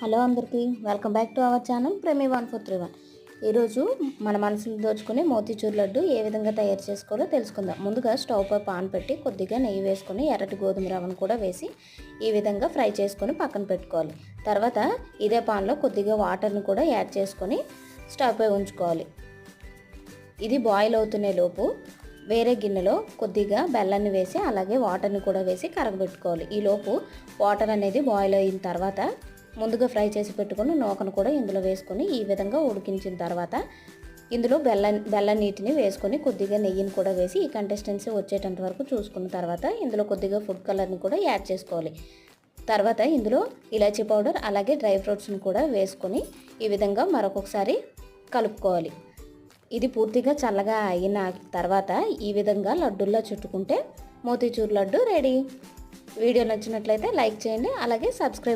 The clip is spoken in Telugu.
హలో అందరికీ welcome back to our channel ప్రేమి 1431. ఈరోజు మన మనసులు దోచుకునే మోతీచూర్ లడ్డు ఏ విధంగా తయారు చేసుకోవాలో తెలుసుకుందాం. ముందుగా స్టవ్ పై పాన్ పెట్టి కొద్దిగా నెయ్యి వేసుకొని ఎర్రటి గోధుమ రవ్వను కూడా వేసి ఈ విధంగా ఫ్రై చేసుకొని పక్కన పెట్టుకోవాలి. తర్వాత ఇదే పాన్లో కొద్దిగా వాటర్ని కూడా యాడ్ చేసుకొని స్టవ్ పై ఉంచుకోవాలి. ఇది బాయిల్ అవుతునే లోపు వేరే గిన్నెలో కొద్దిగా బెల్లాన్ని వేసి అలాగే వాటర్ని కూడా వేసి కరగబెట్టుకోవాలి. ఈ లోపు వాటర్ అనేది బాయిల్ అయిన తర్వాత ముందుగా ఫ్రై చేసి పెట్టుకుని నూకను కూడా ఇందులో వేసుకొని ఈ విధంగా ఉడికించిన తర్వాత ఇందులో బెల్లం నీటిని వేసుకొని కొద్దిగా నెయ్యిని కూడా వేసి ఈ కన్సిస్టెన్సీ వచ్చేటంత వరకు చూసుకున్న తర్వాత ఇందులో కొద్దిగా ఫుడ్ కలర్ని కూడా యాడ్ చేసుకోవాలి. తర్వాత ఇందులో ఇలాచీ పౌడర్ అలాగే డ్రై ఫ్రూట్స్ని కూడా వేసుకొని ఈ విధంగా మరొకసారి కలుపుకోవాలి. ఇది పూర్తిగా చల్లగా అయిన తర్వాత ఈ విధంగా లడ్డూల్లో చుట్టుకుంటే మోతీచూర్ లడ్డు రెడీ. వీడియో నచ్చినట్లయితే లైక్ చేయండి, అలాగే సబ్స్క్రైబ్